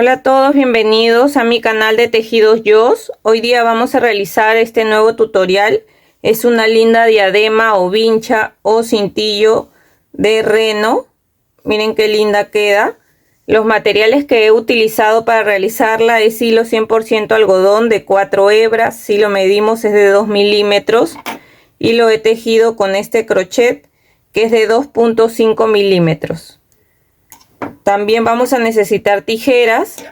Hola a todos, bienvenidos a mi canal de Tejidos Yos. Hoy día vamos a realizar este nuevo tutorial. Es una linda diadema o vincha o cintillo de reno. Miren qué linda queda. Los materiales que he utilizado para realizarla es hilo 100% algodón de 4 hebras. Si lo medimos es de 2 milímetros. Y lo he tejido con este crochet que es de 2.5 milímetros. También vamos a necesitar tijeras,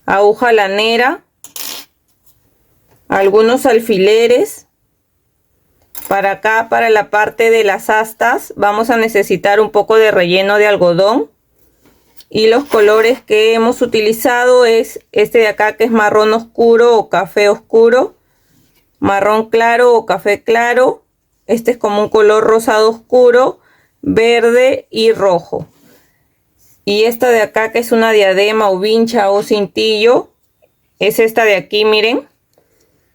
aguja lanera, algunos alfileres. Para acá, para la parte de las astas, vamos a necesitar un poco de relleno de algodón. Y los colores que hemos utilizado es este de acá, que es marrón oscuro o café oscuro, marrón claro o café claro. Este es como un color rosado oscuro, verde y rojo. Y esta de acá, que es una diadema o vincha o cintillo, es esta de aquí, miren.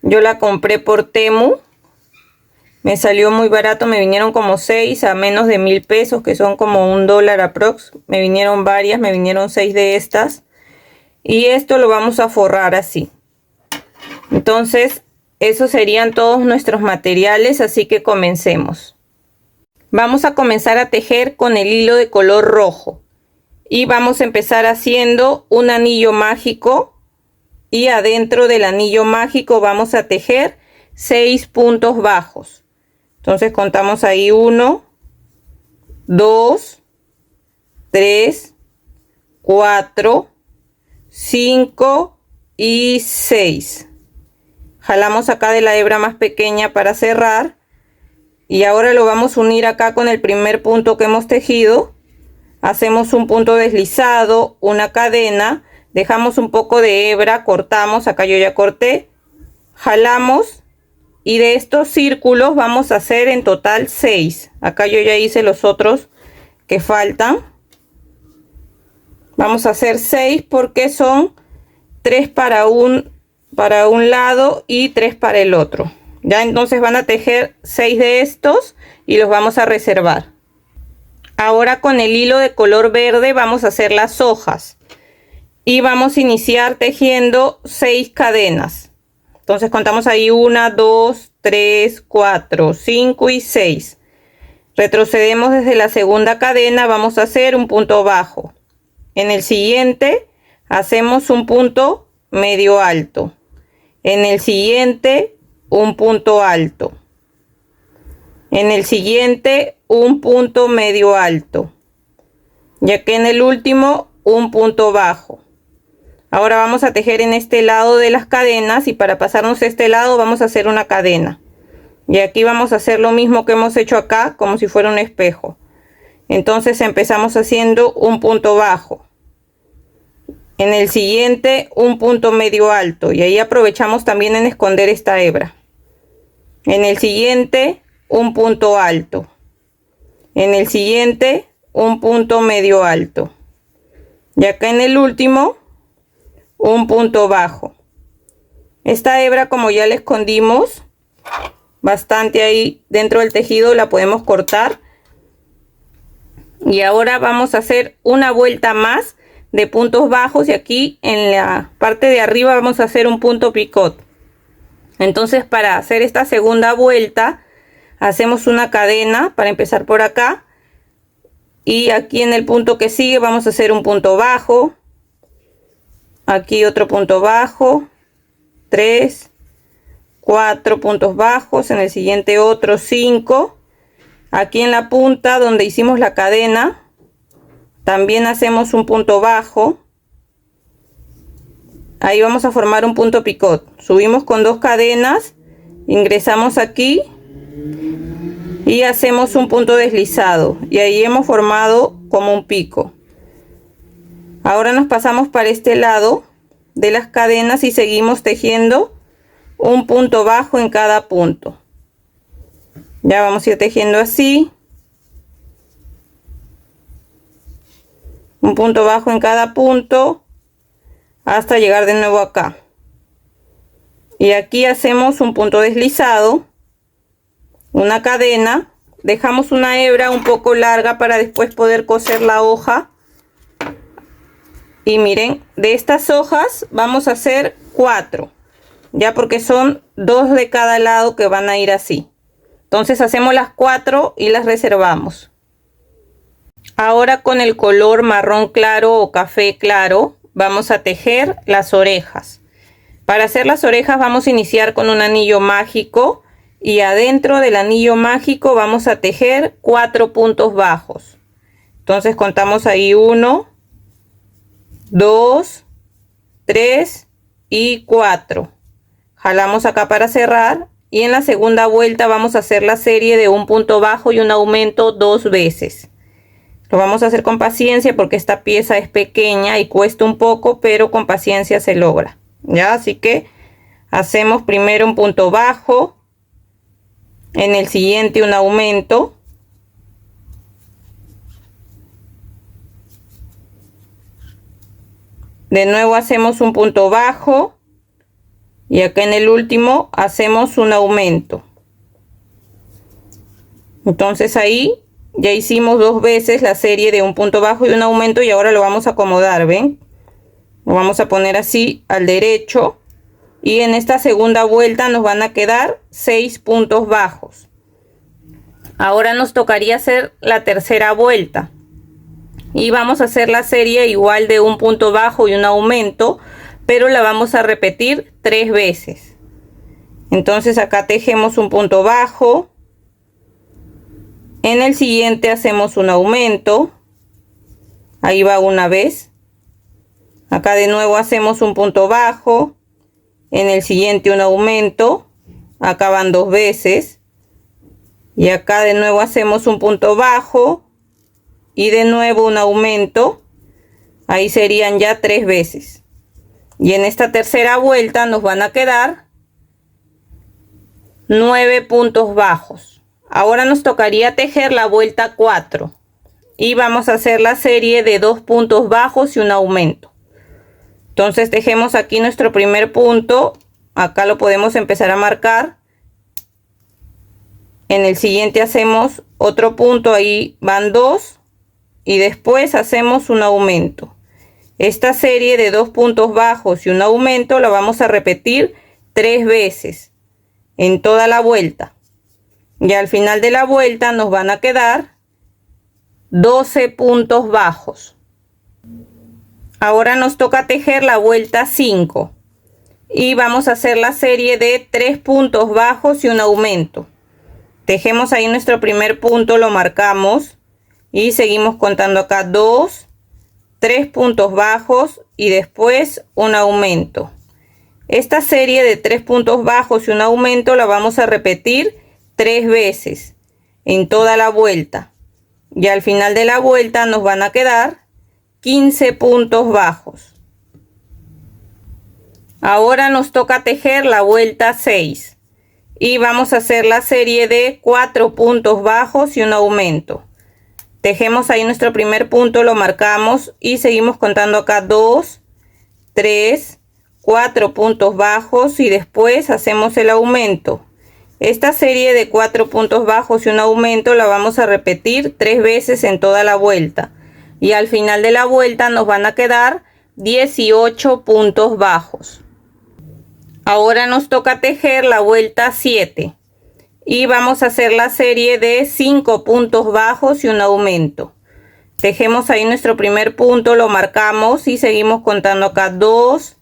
Yo la compré por Temu. Me salió muy barato, me vinieron como 6 a menos de 1000 pesos, que son como $1 aprox. Me vinieron varias, me vinieron 6 de estas. Y esto lo vamos a forrar así. Entonces, esos serían todos nuestros materiales, así que comencemos. Vamos a comenzar a tejer con el hilo de color rojo. Y vamos a empezar haciendo un anillo mágico. Y adentro del anillo mágico vamos a tejer 6 puntos bajos. Entonces contamos ahí 1, 2, 3, 4, 5 y 6. Jalamos acá de la hebra más pequeña para cerrar. Y ahora lo vamos a unir acá con el primer punto que hemos tejido. Hacemos un punto deslizado, una cadena, dejamos un poco de hebra, cortamos, acá yo ya corté, jalamos y de estos círculos vamos a hacer en total 6. Acá yo ya hice los otros que faltan. Vamos a hacer 6 porque son 3 para un lado y 3 para el otro. Ya entonces van a tejer 6 de estos y los vamos a reservar. Ahora con el hilo de color verde vamos a hacer las hojas. Y vamos a iniciar tejiendo 6 cadenas. Entonces contamos ahí 1, 2, 3, 4, 5 y 6. Retrocedemos desde la segunda cadena, vamos a hacer un punto bajo. En el siguiente hacemos un punto medio alto. En el siguiente un punto alto. En el siguiente un punto medio alto. Ya que en el último un punto bajo. Ahora vamos a tejer en este lado de las cadenas y para pasarnos a este lado vamos a hacer una cadena. Y aquí vamos a hacer lo mismo que hemos hecho acá, como si fuera un espejo. Entonces empezamos haciendo un punto bajo. En el siguiente un punto medio alto y ahí aprovechamos también en esconder esta hebra. En el siguiente un punto alto. En el siguiente un punto medio alto. Y acá en el último un punto bajo. Esta hebra, como ya la escondimos bastante ahí dentro del tejido, la podemos cortar. Y ahora vamos a hacer una vuelta más de puntos bajos y aquí en la parte de arriba vamos a hacer un punto picot. Entonces para hacer esta segunda vuelta hacemos una cadena para empezar por acá. Y aquí en el punto que sigue vamos a hacer un punto bajo. Aquí otro punto bajo. 3, 4 puntos bajos. En el siguiente otro 5. Aquí en la punta donde hicimos la cadena también hacemos un punto bajo. Ahí vamos a formar un punto picot. Subimos con 2 cadenas. Ingresamos aquí. Y hacemos un punto deslizado. Y ahí hemos formado como un pico. Ahora nos pasamos para este lado de las cadenas y seguimos tejiendo un punto bajo en cada punto. Ya vamos a ir tejiendo así. Un punto bajo en cada punto. Hasta llegar de nuevo acá. Y aquí hacemos un punto deslizado. Una cadena, dejamos una hebra un poco larga para después poder coser la hoja Y miren, de estas hojas vamos a hacer 4, ya porque son 2 de cada lado que van a ir así. Entonces hacemos las 4 y las reservamos. Ahora con el color marrón claro o café claro vamos a tejer las orejas. Para hacer las orejas vamos a iniciar con un anillo mágico y adentro del anillo mágico vamos a tejer 4 puntos bajos. Entonces contamos ahí 1, 2, 3 y 4. Jalamos acá para cerrar y en la segunda vuelta vamos a hacer la serie de un punto bajo y un aumento 2 veces. Lo vamos a hacer con paciencia porque esta pieza es pequeña y cuesta un poco, pero con paciencia se logra. Ya, así que hacemos primero un punto bajo, en el siguiente un aumento, de nuevo hacemos un punto bajo y acá en el último hacemos un aumento. Entonces ahí ya hicimos 2 veces la serie de un punto bajo y un aumento y ahora lo vamos a acomodar, ¿ven? Lo vamos a poner así al derecho y en esta segunda vuelta nos van a quedar 6 puntos bajos. Ahora nos tocaría hacer la tercera vuelta y vamos a hacer la serie igual de un punto bajo y un aumento, pero la vamos a repetir 3 veces. Entonces acá tejemos un punto bajo, en el siguiente hacemos un aumento, ahí va una vez, acá de nuevo hacemos un punto bajo, en el siguiente un aumento, acá van 2 veces y acá de nuevo hacemos un punto bajo y de nuevo un aumento, ahí serían ya 3 veces. Y en esta tercera vuelta nos van a quedar 9 puntos bajos. Ahora nos tocaría tejer la vuelta 4 y vamos a hacer la serie de 2 puntos bajos y un aumento. Entonces tejemos aquí nuestro primer punto, acá lo podemos empezar a marcar. En el siguiente hacemos otro punto, ahí van 2 y después hacemos un aumento. Esta serie de 2 puntos bajos y un aumento la vamos a repetir 3 veces en toda la vuelta. Y al final de la vuelta nos van a quedar 12 puntos bajos. Ahora nos toca tejer la vuelta 5 y vamos a hacer la serie de 3 puntos bajos y un aumento. Tejemos ahí nuestro primer punto, lo marcamos y seguimos contando acá 2, 3 puntos bajos y después un aumento. Esta serie de 3 puntos bajos y un aumento la vamos a repetir 3 veces en toda la vuelta. Y al final de la vuelta nos van a quedar 15 puntos bajos. Ahora nos toca tejer la vuelta 6 y vamos a hacer la serie de 4 puntos bajos y un aumento. Tejemos ahí nuestro primer punto, lo marcamos y seguimos contando acá 2, 3, 4 puntos bajos y después hacemos el aumento. Esta serie de 4 puntos bajos y un aumento la vamos a repetir 3 veces en toda la vuelta. Y al final de la vuelta nos van a quedar 18 puntos bajos. Ahora nos toca tejer la vuelta 7. Y vamos a hacer la serie de 5 puntos bajos y un aumento. Tejemos ahí nuestro primer punto, lo marcamos y seguimos contando acá 2,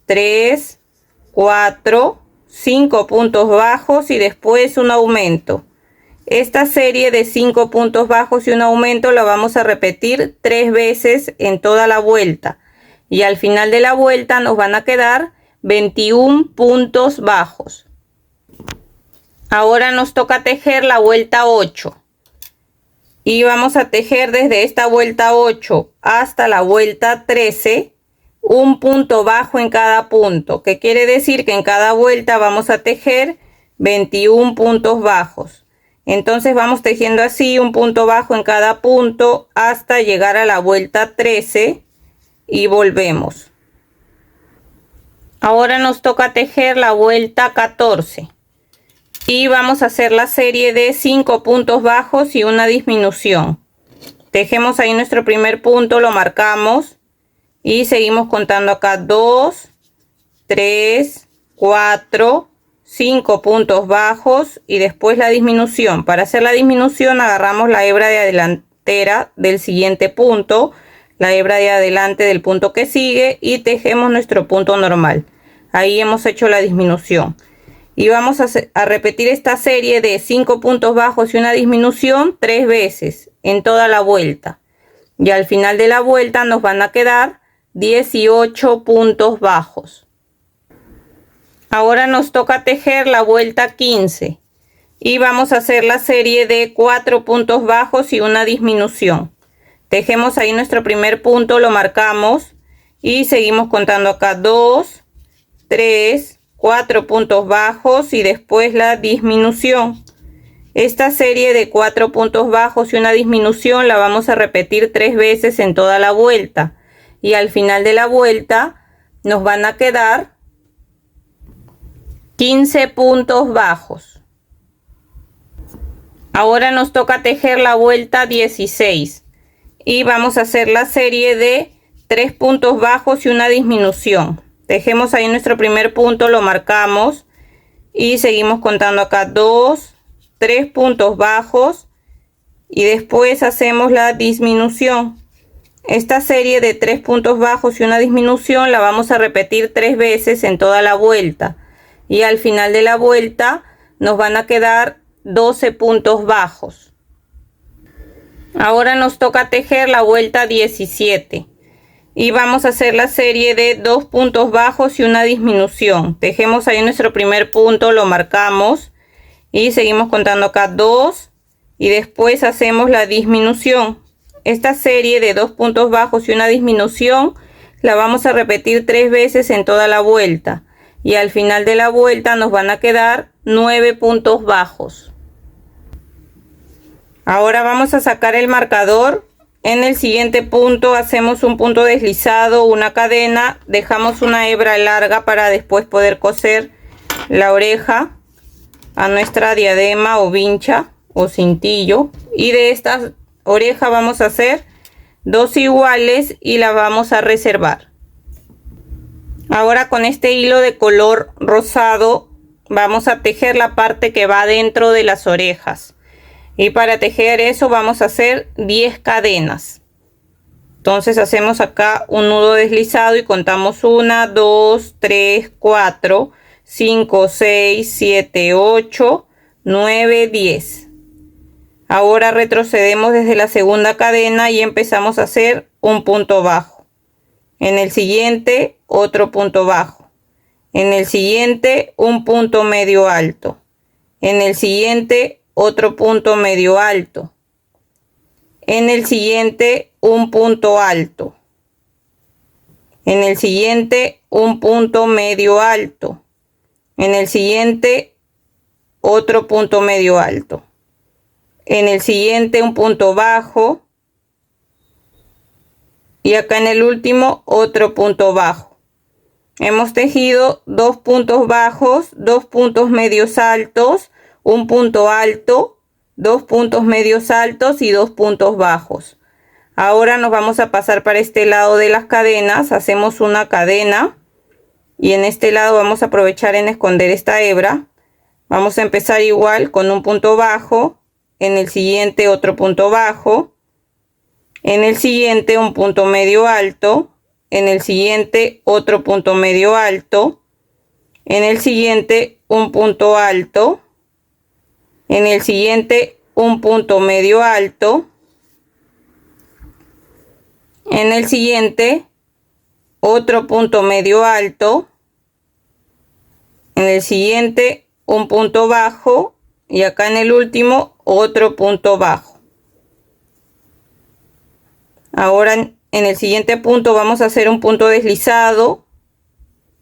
3, 4, 5 puntos bajos y después un aumento. Esta serie de 5 puntos bajos y un aumento la vamos a repetir 3 veces en toda la vuelta. Y al final de la vuelta nos van a quedar 21 puntos bajos. Ahora nos toca tejer la vuelta 8 y vamos a tejer desde esta vuelta 8 hasta la vuelta 13 un punto bajo en cada punto, que quiere decir que en cada vuelta vamos a tejer 21 puntos bajos. Entonces vamos tejiendo así un punto bajo en cada punto hasta llegar a la vuelta 13 y volvemos. Ahora nos toca tejer la vuelta 14. Y vamos a hacer la serie de 5 puntos bajos y una disminución. Tejemos ahí nuestro primer punto, lo marcamos y seguimos contando acá 2, 3, 4, 5 puntos bajos y después la disminución. Para hacer la disminución agarramos la hebra de delantera del siguiente punto, la hebra de adelante del punto que sigue y tejemos nuestro punto normal. Ahí hemos hecho la disminución y vamos a repetir esta serie de 5 puntos bajos y una disminución 3 veces en toda la vuelta, y al final de la vuelta nos van a quedar 18 puntos bajos. Ahora nos toca tejer la vuelta 15 y vamos a hacer la serie de 4 puntos bajos y una disminución. Tejemos ahí nuestro primer punto, lo marcamos y seguimos contando acá 2, 3, 4 puntos bajos y después la disminución. Esta serie de 4 puntos bajos y una disminución la vamos a repetir 3 veces en toda la vuelta, y al final de la vuelta nos van a quedar 15 puntos bajos. Ahora nos toca tejer la vuelta 16 y vamos a hacer la serie de 3 puntos bajos y una disminución. Tejemos ahí nuestro primer punto, lo marcamos y seguimos contando acá 2, 3 puntos bajos y después hacemos la disminución. Esta serie de 3 puntos bajos y una disminución la vamos a repetir 3 veces en toda la vuelta, y al final de la vuelta nos van a quedar 12 puntos bajos. Ahora nos toca tejer la vuelta 17 y vamos a hacer la serie de 2 puntos bajos y una disminución. Tejemos ahí nuestro primer punto, lo marcamos y seguimos contando acá 2 y después hacemos la disminución. Esta serie de 2 puntos bajos y una disminución la vamos a repetir 3 veces en toda la vuelta, y al final de la vuelta nos van a quedar 9 puntos bajos. Ahora vamos a sacar el marcador. En el siguiente punto hacemos un punto deslizado, una cadena, dejamos una hebra larga para después poder coser la oreja a nuestra diadema o vincha o cintillo, y de esta oreja vamos a hacer 2 iguales y la vamos a reservar. Ahora con este hilo de color rosado vamos a tejer la parte que va dentro de las orejas, y para tejer eso vamos a hacer 10 cadenas. Entonces hacemos acá un nudo deslizado y contamos 1, 2, 3, 4, 5, 6, 7, 8, 9, 10. Ahora retrocedemos desde la segunda cadena y empezamos a hacer un punto bajo. En el siguiente otro punto bajo. En el siguiente un punto medio alto. En el siguiente otro punto medio alto. En el siguiente un punto alto. En el siguiente un punto medio alto. En el siguiente otro punto medio alto. En el siguiente un punto bajo, y acá en el último otro punto bajo. Hemos tejido 2 puntos bajos, 2 puntos medios altos, un punto alto, 2 puntos medios altos y 2 puntos bajos. Ahora nos vamos a pasar para este lado de las cadenas. Hacemos una cadena y en este lado vamos a aprovechar en esconder esta hebra. Vamos a empezar igual con un punto bajo. En el siguiente otro punto bajo, en el siguiente un punto medio alto, en el siguiente otro punto medio alto, en el siguiente un punto alto, en el siguiente un punto medio alto, en el siguiente otro punto medio alto, en el siguiente un punto bajo y acá en el último otro punto bajo. Ahora en el siguiente punto vamos a hacer un punto deslizado,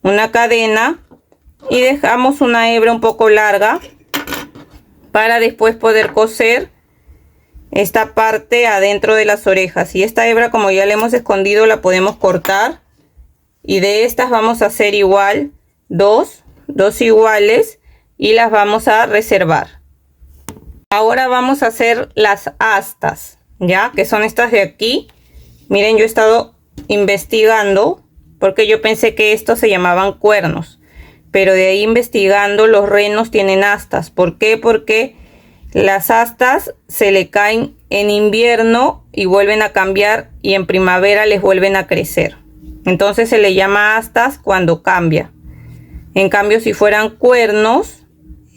una cadena y dejamos una hebra un poco larga para después poder coser esta parte adentro de las orejas. Y esta hebra, como ya la hemos escondido, la podemos cortar, y de estas vamos a hacer igual dos iguales y las vamos a reservar. Ahora vamos a hacer las astas, ya que son estas de aquí. Miren, yo he estado investigando, porque yo pensé que estos se llamaban cuernos, pero de ahí investigando los renos tienen astas. ¿Por qué? Porque las astas se le caen en invierno y vuelven a cambiar, y en primavera les vuelven a crecer. Entonces se le llama astas cuando cambia. En cambio, si fueran cuernos,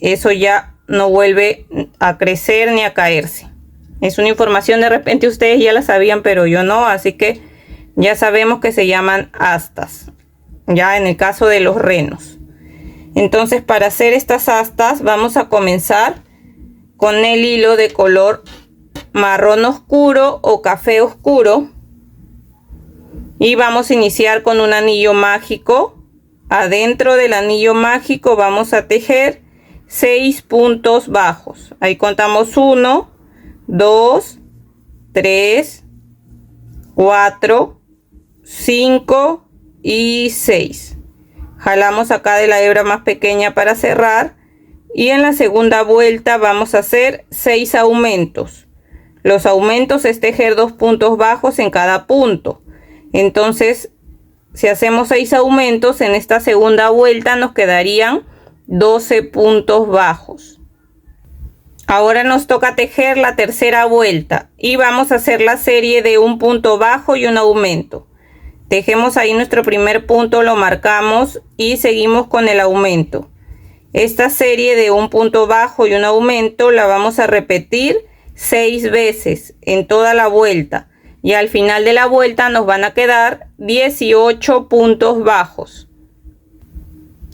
eso ya no vuelve a crecer ni a caerse. Es una información, de repente ustedes ya la sabían, pero yo no, así que ya sabemos que se llaman astas, ya en el caso de los renos. Entonces, para hacer estas astas vamos a comenzar con el hilo de color marrón oscuro o café oscuro, y vamos a iniciar con un anillo mágico. Adentro del anillo mágico vamos a tejer 6 puntos bajos. Ahí contamos 1, 2, 3, 4, 5 y 6. Jalamos acá de la hebra más pequeña para cerrar, y en la segunda vuelta vamos a hacer 6 aumentos. Los aumentos es tejer 2 puntos bajos en cada punto. Entonces, si hacemos 6 aumentos en esta segunda vuelta, nos quedarían 12 puntos bajos. Ahora nos toca tejer la tercera vuelta y vamos a hacer la serie de un punto bajo y un aumento. Tejemos ahí nuestro primer punto, lo marcamos y seguimos con el aumento. Esta serie de un punto bajo y un aumento la vamos a repetir 6 veces en toda la vuelta, y al final de la vuelta nos van a quedar 18 puntos bajos.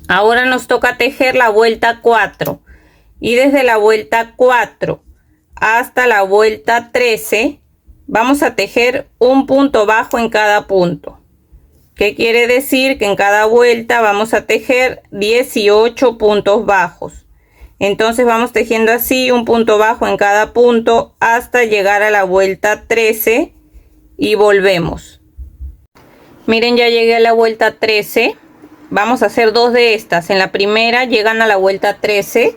Ahora nos toca tejer la vuelta 4, y desde la vuelta 4 hasta la vuelta 13 vamos a tejer un punto bajo en cada punto. ¿Qué quiere decir? Que en cada vuelta vamos a tejer 18 puntos bajos. Entonces vamos tejiendo así un punto bajo en cada punto hasta llegar a la vuelta 13 y volvemos. Miren, ya llegué a la vuelta 13. Vamos a hacer 2 de estas. En la primera llegan a la vuelta 13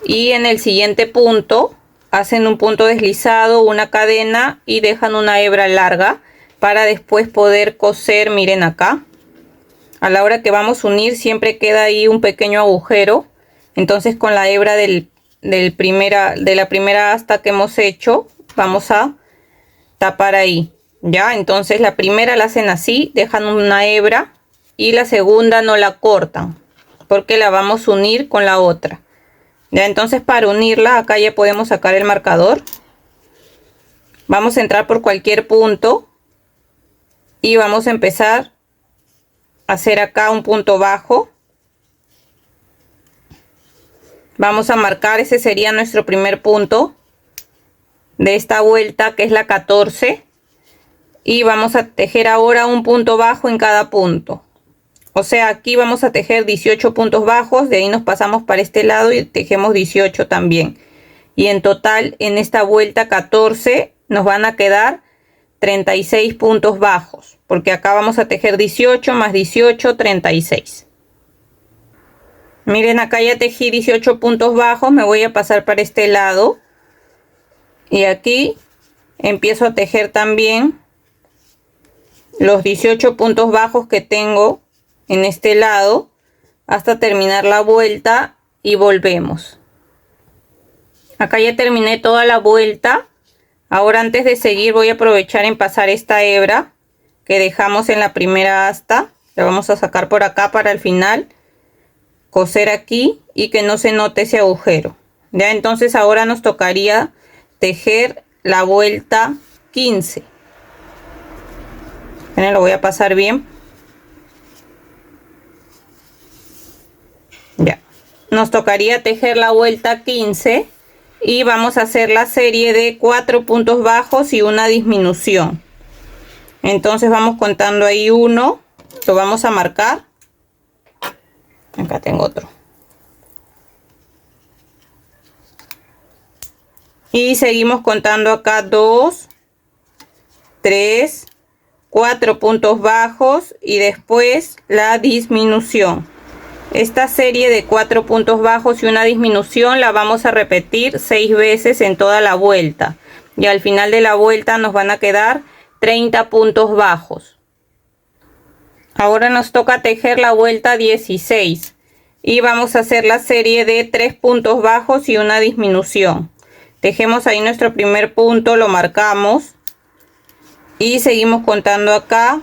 y en el siguiente punto hacen un punto deslizado, una cadena y dejan una hebra larga para después poder coser. Miren acá, a la hora que vamos a unir siempre queda ahí un pequeño agujero. Entonces con la hebra de la primera asta que hemos hecho vamos a tapar ahí. Ya, entonces la primera la hacen así, dejan una hebra, y la segunda no la cortan porque la vamos a unir con la otra. Ya, entonces para unirla acá ya podemos sacar el marcador. Vamos a entrar por cualquier punto y vamos a empezar a hacer acá un punto bajo. Vamos a marcar, ese sería nuestro primer punto de esta vuelta, que es la 14. Y vamos a tejer ahora un punto bajo en cada punto. O sea, aquí vamos a tejer 18 puntos bajos. De ahí nos pasamos para este lado y tejemos 18 también. Y en total, en esta vuelta 14, nos van a quedar 36 puntos bajos. Porque acá vamos a tejer 18 más 18, 36. Miren, acá ya tejí 18 puntos bajos. Me voy a pasar para este lado. Y aquí empiezo a tejer también los 18 puntos bajos que tengo en este lado hasta terminar la vuelta y volvemos. Acá ya terminé toda la vuelta. Ahora, antes de seguir, voy a aprovechar en pasar esta hebra que dejamos en la primera asta. La vamos a sacar por acá para el final coser aquí y que no se note ese agujero. Ya, entonces ahora nos tocaría tejer la vuelta 15. Lo voy a pasar bien. Ya, nos tocaría tejer la vuelta 15 y vamos a hacer la serie de 4 puntos bajos y una disminución. Entonces vamos contando ahí 1, lo vamos a marcar. Acá tengo otro. Y seguimos contando acá 2, 3, 4 puntos bajos y después la disminución. Esta serie de 4 puntos bajos y una disminución la vamos a repetir 6 veces en toda la vuelta. Y al final de la vuelta nos van a quedar 30 puntos bajos. Ahora nos toca tejer la vuelta 16 y vamos a hacer la serie de 3 puntos bajos y una disminución. Tejemos ahí nuestro primer punto, lo marcamos y seguimos contando acá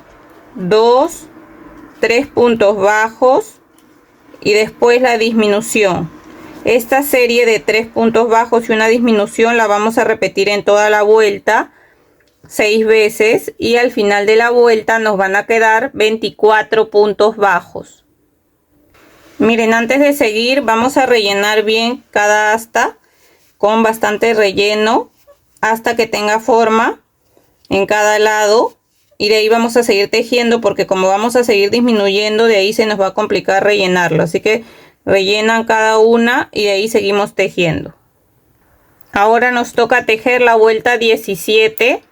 2, 3 puntos bajos y después la disminución. Esta serie de 3 puntos bajos y una disminución la vamos a repetir en toda la vuelta 6 veces y al final de la vuelta nos van a quedar 24 puntos bajos. Miren, antes de seguir vamos a rellenar bien cada asta con bastante relleno hasta que tenga forma en cada lado, y de ahí vamos a seguir tejiendo porque como vamos a seguir disminuyendo, de ahí se nos va a complicar rellenarlo, así que rellenan cada una y de ahí seguimos tejiendo. Ahora nos toca tejer la vuelta 17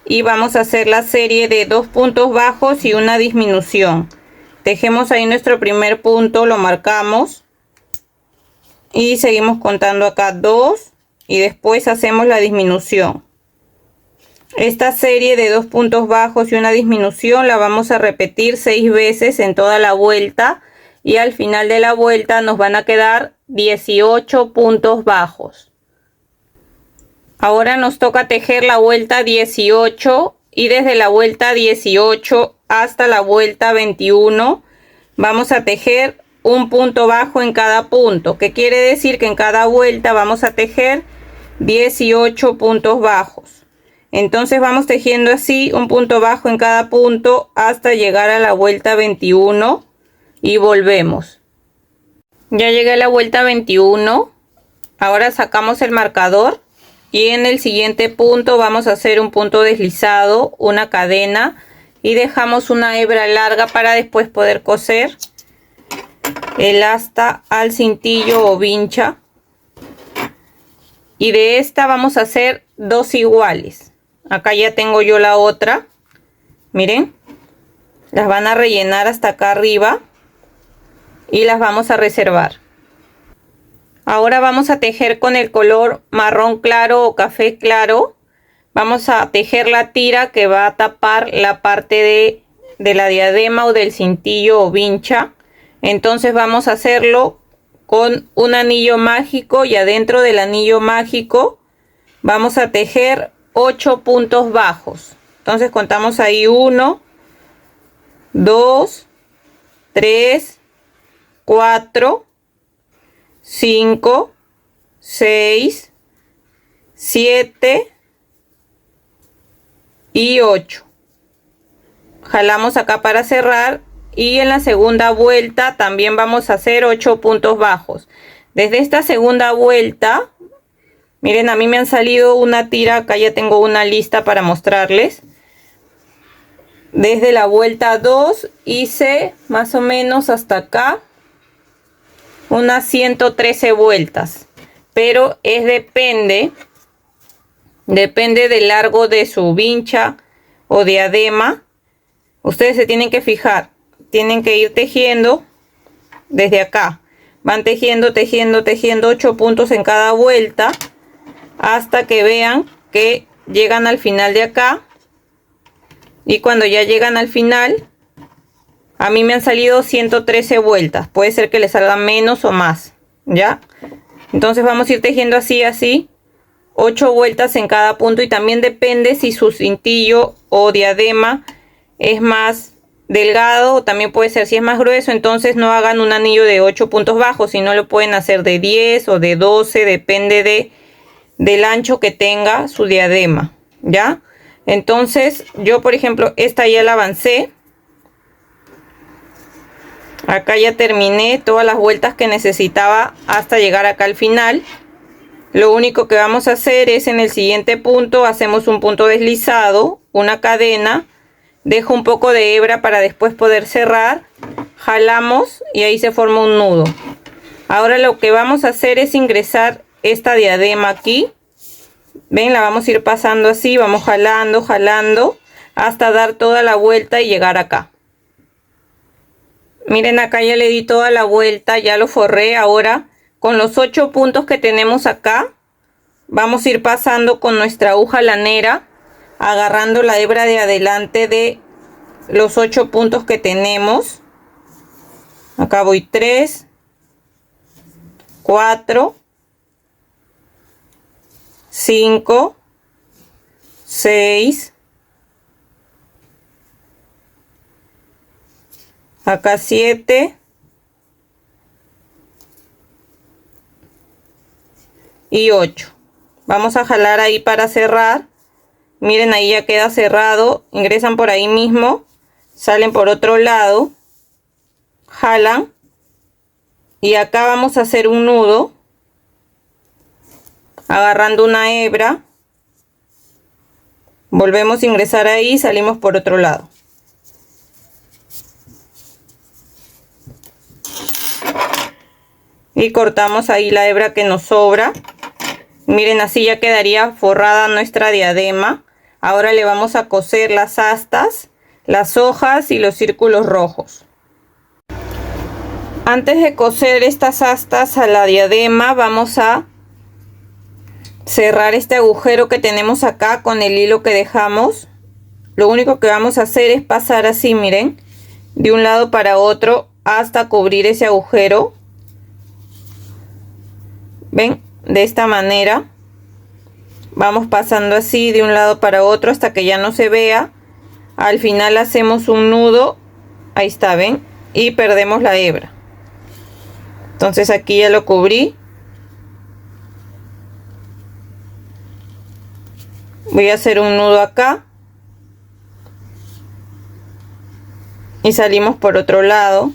y vamos a hacer la serie de 2 puntos bajos y una disminución. Tejemos ahí nuestro primer punto, lo marcamos y seguimos contando acá 2 y después hacemos la disminución. Esta serie de 2 puntos bajos y una disminución la vamos a repetir 6 veces en toda la vuelta y al final de la vuelta nos van a quedar 18 puntos bajos. Ahora nos toca tejer la vuelta 18 y desde la vuelta 18 hasta la vuelta 21 vamos a tejer un punto bajo en cada punto, que quiere decir que en cada vuelta vamos a tejer 18 puntos bajos. Entonces vamos tejiendo así un punto bajo en cada punto hasta llegar a la vuelta 21 y volvemos. Ya llegué a la vuelta 21. Ahora sacamos el marcador y en el siguiente punto vamos a hacer un punto deslizado, una cadena y dejamos una hebra larga para después poder coser el asta al cintillo o vincha. Y de esta vamos a hacer 2 iguales. Acá ya tengo yo la otra. Miren, las van a rellenar hasta acá arriba y las vamos a reservar. Ahora vamos a tejer con el color marrón claro o café claro. Vamos a tejer la tira que va a tapar la parte de la diadema o del cintillo o vincha. Entonces vamos a hacerlo con un anillo mágico y adentro del anillo mágico vamos a tejer 8 puntos bajos. Entonces contamos ahí 1, 2, 3, 4, 5, 6, 7 y 8. Jalamos acá para cerrar y en la segunda vuelta también vamos a hacer 8 puntos bajos. Desde esta segunda vuelta, miren, a mí me han salido una tira, acá ya tengo una lista para mostrarles. Desde la vuelta 2 hice más o menos hasta acá unas 113 vueltas, pero depende del largo de su vincha o diadema. Ustedes se tienen que fijar, tienen que ir tejiendo desde acá, van tejiendo 8 puntos en cada vuelta hasta que vean que llegan al final de acá. Y cuando ya llegan al final, a mí me han salido 113 vueltas. Puede ser que les salgan menos o más, ¿ya? Entonces vamos a ir tejiendo así, 8 vueltas en cada punto. Y también depende si su cintillo o diadema es más delgado, o también puede ser si es más grueso. Entonces no hagan un anillo de 8 puntos bajos, sino lo pueden hacer de 10 o de 12, depende del ancho que tenga su diadema, ¿ya? Entonces yo, por ejemplo, esta ya la avancé. Acá ya terminé todas las vueltas que necesitaba hasta llegar acá al final. Lo único que vamos a hacer es en el siguiente punto hacemos un punto deslizado, una cadena, dejo un poco de hebra para después poder cerrar, jalamos y ahí se forma un nudo. Ahora lo que vamos a hacer es ingresar esta diadema aquí. Ven, la vamos a ir pasando así, vamos jalando hasta dar toda la vuelta y llegar acá. Miren, acá ya le di toda la vuelta, ya lo forré. Ahora con los 8 puntos que tenemos acá vamos a ir pasando con nuestra aguja lanera, agarrando la hebra de adelante de los 8 puntos que tenemos. Acá voy 3, 4, 5, 6, acá 7 y 8. Vamos a jalar ahí para cerrar. Miren, ahí ya queda cerrado. Ingresan por ahí mismo, salen por otro lado, jalan y acá vamos a hacer un nudo agarrando una hebra. Volvemos a ingresar ahí, salimos por otro lado. Y cortamos ahí la hebra que nos sobra. Miren, así ya quedaría forrada nuestra diadema. Ahora le vamos a coser las astas, las hojas y los círculos rojos. Antes de coser estas astas a la diadema, vamos a cerrar este agujero que tenemos acá con el hilo que dejamos. Lo único que vamos a hacer es pasar así, miren, de un lado para otro hasta cubrir ese agujero. ¿Ven? De esta manera. Vamos pasando así de un lado para otro hasta que ya no se vea. Al final hacemos un nudo. Ahí está, ¿ven? Y perdemos la hebra. Entonces aquí ya lo cubrí. Voy a hacer un nudo acá. Y salimos por otro lado.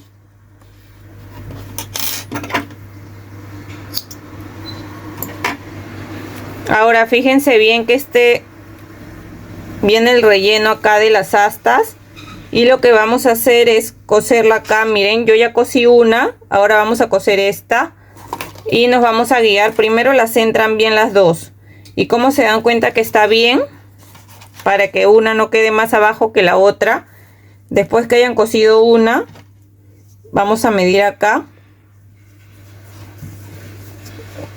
Ahora fíjense bien que viene el relleno acá de las astas. Y lo que vamos a hacer es coserla acá. Miren, yo ya cosí una. Ahora vamos a coser esta. Y nos vamos a guiar. Primero las centran bien las dos. Y como se dan cuenta que está bien, para que una no quede más abajo que la otra. Después que hayan cosido una, vamos a medir acá.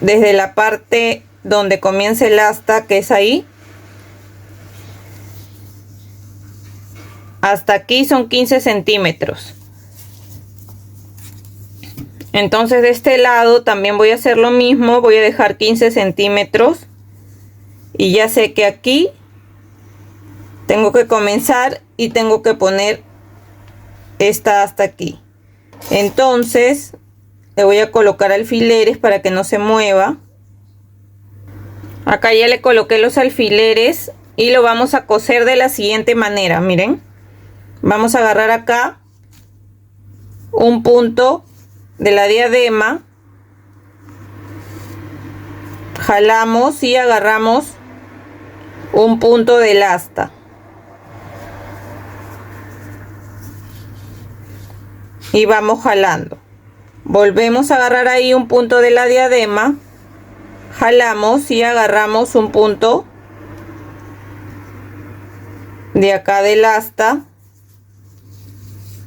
Desde la parte donde comienza el asta, que es ahí, hasta aquí son 15 centímetros. Entonces de este lado también voy a hacer lo mismo. Voy a dejar 15 centímetros. Y ya sé que aquí tengo que comenzar y tengo que poner esta hasta aquí. Entonces le voy a colocar alfileres para que no se mueva. Acá ya le coloqué los alfileres y lo vamos a coser de la siguiente manera. Miren, vamos a agarrar acá un punto de la diadema, jalamos y agarramos un punto del asta y vamos jalando. Volvemos a agarrar ahí un punto de la diadema, jalamos y agarramos un punto de acá del asta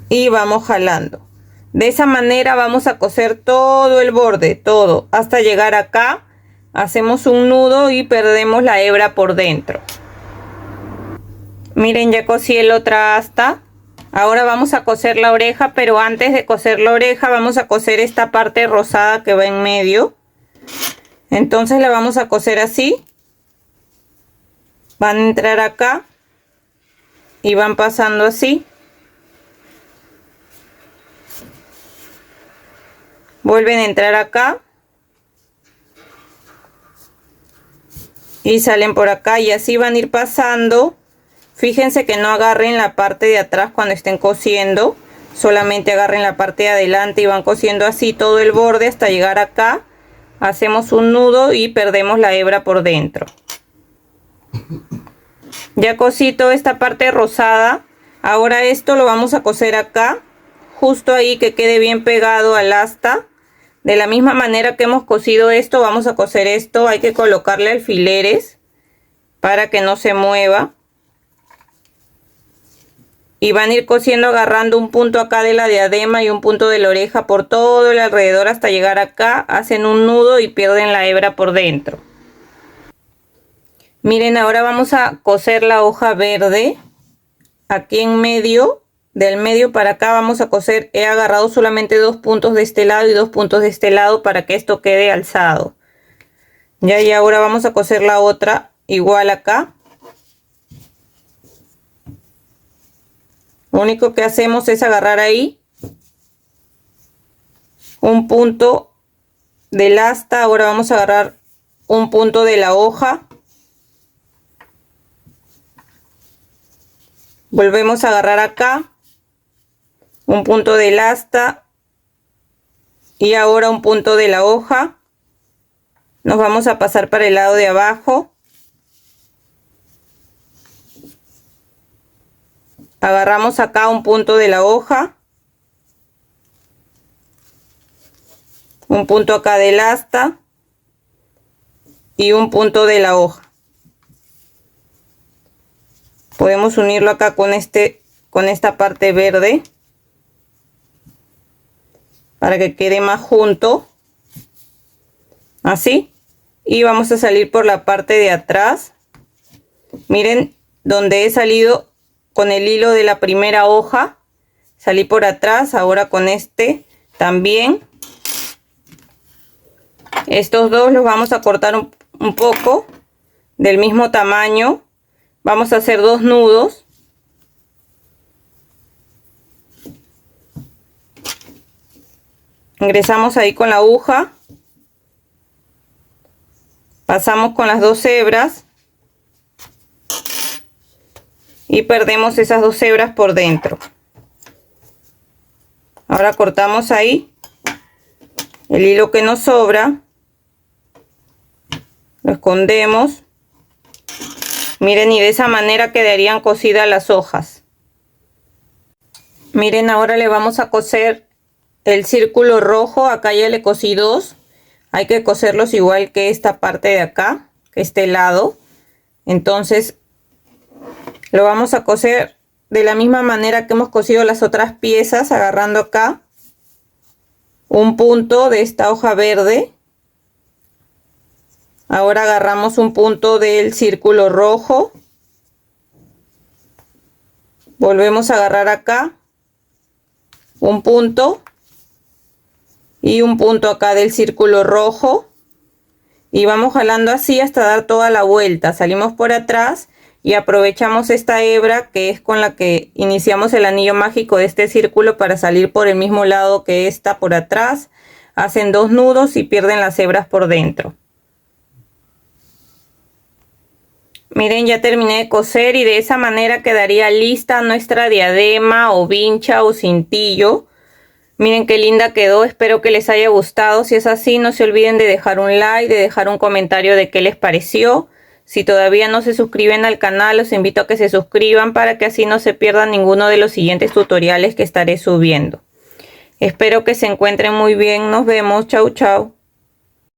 y vamos jalando. De esa manera vamos a coser todo el borde, todo, hasta llegar acá. Hacemos un nudo y perdemos la hebra por dentro. Miren, ya cosí el otra asta. Ahora vamos a coser la oreja, pero antes de coser la oreja vamos a coser esta parte rosada que va en medio. Entonces la vamos a coser así. Van a entrar acá y van pasando así. Vuelven a entrar acá y salen por acá y así van a ir pasando. Fíjense que no agarren la parte de atrás cuando estén cosiendo, solamente agarren la parte de adelante y van cosiendo así todo el borde hasta llegar acá. Hacemos un nudo y perdemos la hebra por dentro. Ya cosí toda esta parte rosada. Ahora esto lo vamos a coser acá, justo ahí, que quede bien pegado al asta. De la misma manera que hemos cosido esto, vamos a coser esto. Hay que colocarle alfileres para que no se mueva. Y van a ir cosiendo agarrando un punto acá de la diadema y un punto de la oreja por todo el alrededor hasta llegar acá. Hacen un nudo y pierden la hebra por dentro. Miren, ahora vamos a coser la hoja verde aquí en medio. del medio para acá vamos a coser. He agarrado solamente 2 puntos de este lado y 2 puntos de este lado para que esto quede alzado. Ya, y ahora vamos a coser la otra igual acá. Lo único que hacemos es agarrar ahí un punto del asta. Ahora vamos a agarrar un punto de la hoja. Volvemos a agarrar acá un punto del asta y ahora un punto de la hoja. Nos vamos a pasar para el lado de abajo. Agarramos acá un punto de la hoja, un punto acá del asta y un punto de la hoja. Podemos unirlo acá con esta parte verde para que quede más junto, así. Y vamos a salir por la parte de atrás. Miren donde he salido con el hilo de la primera hoja, salí por atrás. Ahora con este también. Estos dos los vamos a cortar un poco del mismo tamaño. Vamos a hacer 2 nudos. Ingresamos ahí con la aguja. Pasamos con las 2 hebras. Y perdemos esas 2 hebras por dentro. Ahora cortamos ahí el hilo que nos sobra. Lo escondemos. Miren, y de esa manera quedarían cosidas las hojas. Miren, ahora le vamos a coser el círculo rojo. Acá ya le cosí 2. Hay que coserlos igual que esta parte de acá, que este lado. Entonces lo vamos a coser de la misma manera que hemos cosido las otras piezas, agarrando acá un punto de esta hoja verde. Ahora agarramos un punto del círculo rojo. Volvemos a agarrar acá un punto y un punto acá del círculo rojo. Y vamos jalando así hasta dar toda la vuelta. Salimos por atrás y aprovechamos esta hebra que es con la que iniciamos el anillo mágico de este círculo para salir por el mismo lado que esta por atrás. Hacen 2 nudos y pierden las hebras por dentro. Miren, ya terminé de coser y de esa manera quedaría lista nuestra diadema o vincha o cintillo. Miren qué linda quedó, espero que les haya gustado. Si es así, no se olviden de dejar un like, de dejar un comentario de qué les pareció. Si todavía no se suscriben al canal, los invito a que se suscriban para que así no se pierdan ninguno de los siguientes tutoriales que estaré subiendo. Espero que se encuentren muy bien, nos vemos, chau chau.